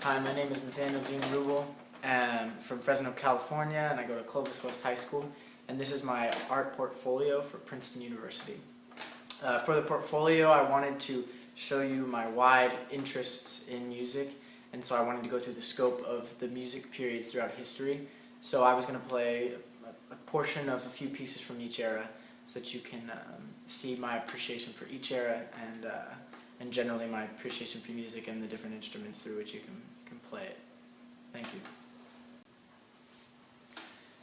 Hi, my name is Nathanael Ruble. I'm from Fresno, California, and I go to Clovis West High School. And this is my art portfolio for Princeton University. For the portfolio, I wanted to show you my wide interests in music, and so I wanted to go through the scope of the music periods throughout history. So I was going to play a portion of a few pieces from each era so that you can see my appreciation for each era and generally my appreciation for music and the different instruments through which you can play it. Thank you.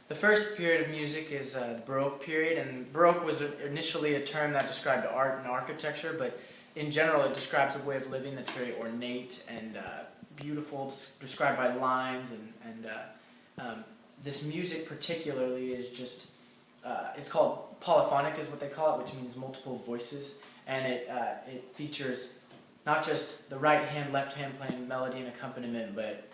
The first period of music is the Baroque period, and Baroque was initially a term that described art and architecture, but in general it describes a way of living that's very ornate and beautiful, described by lines, and this music particularly is just, it's called polyphonic is what they call it, which means multiple voices, and it features not just the right hand, left hand playing melody and accompaniment, but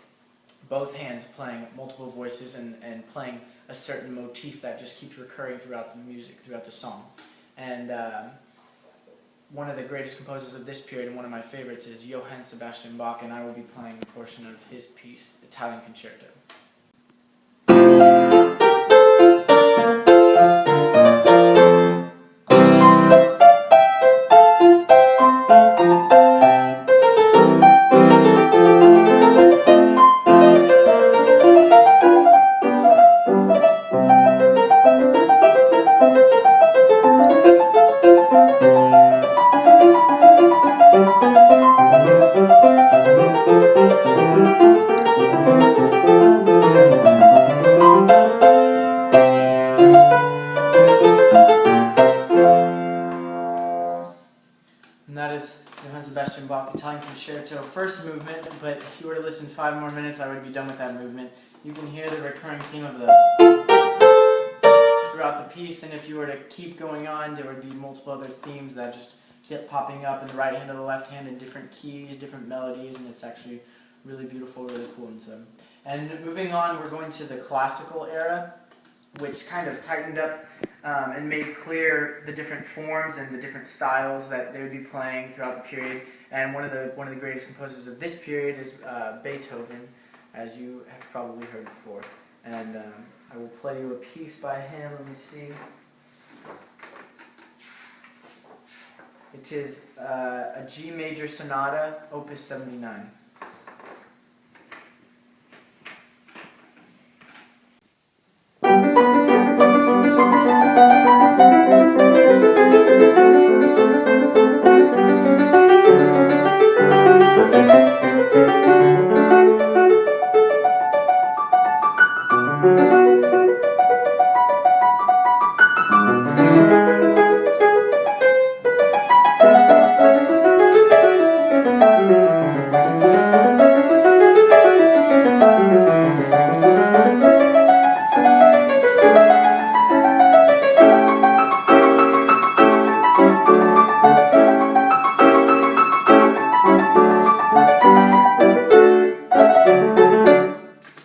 both hands playing multiple voices and playing a certain motif that just keeps recurring throughout the music, throughout the song. And one of the greatest composers of this period and one of my favorites is Johann Sebastian Bach, and I will be playing a portion of his piece, Italian Concerto. And that is Johann Sebastian Bach, Italian Concerto, first movement, but if you were to listen 5 more minutes, I would be done with that movement. You can hear the recurring theme of the throughout the piece, and if you were to keep going on, there would be multiple other themes that just kept popping up in the right hand or the left hand in different keys, different melodies, and it's actually really beautiful, really cool. And moving on, we're going to the classical era, which kind of tightened up and made clear the different forms and the different styles that they would be playing throughout the period. And one of the greatest composers of this period is Beethoven, as you have probably heard before. And I will play you a piece by him. Let me see. It is a G major sonata, Opus 79.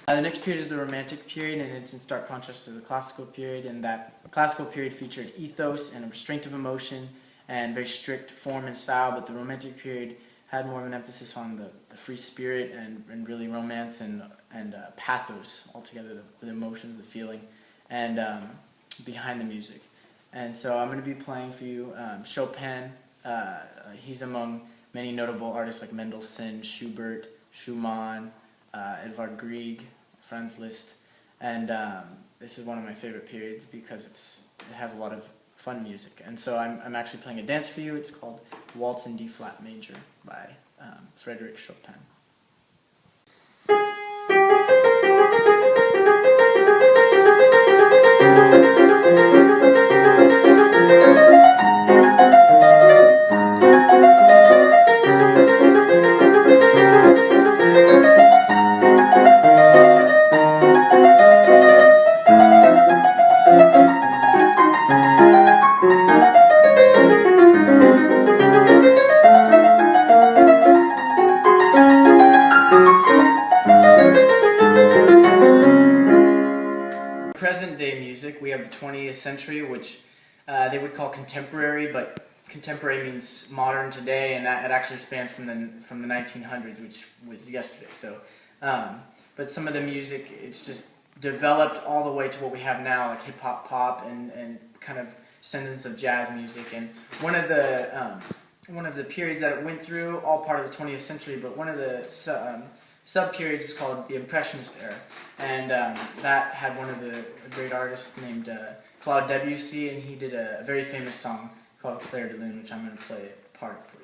The next period is the Romantic period, and it's in stark contrast to the Classical period, and that Classical period featured ethos and a restraint of emotion and very strict form and style, but the Romantic period had more of an emphasis on the free spirit and really romance and pathos altogether, the emotions, the feeling, and behind the music. And so I'm going to be playing for you Chopin. He's among many notable artists like Mendelssohn, Schubert, Schumann, Edvard Grieg, Franz Liszt, and this is one of my favorite periods because it has a lot of fun music. And so I'm actually playing a dance for you. It's called Waltz in D-flat major by Frédéric Chopin. Present-day music, we have the 20th century, which they would call contemporary, but contemporary means modern today, and that it actually spans from the 1900s, which was yesterday. So, but some of the music, it's just developed all the way to what we have now, like hip hop, pop, and kind of descendants of jazz music. And one of the periods that it went through, all part of the 20th century, but one of the sub-periods was called the Impressionist era, and that had one of the great artists named Claude Debussy, and he did a very famous song called Clair de Lune, which I'm going to play a part of for you.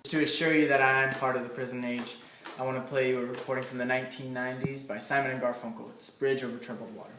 To assure you that I am part of the present age, I want to play you a recording from the 1990s by Simon and Garfunkel. It's Bridge Over Troubled Water.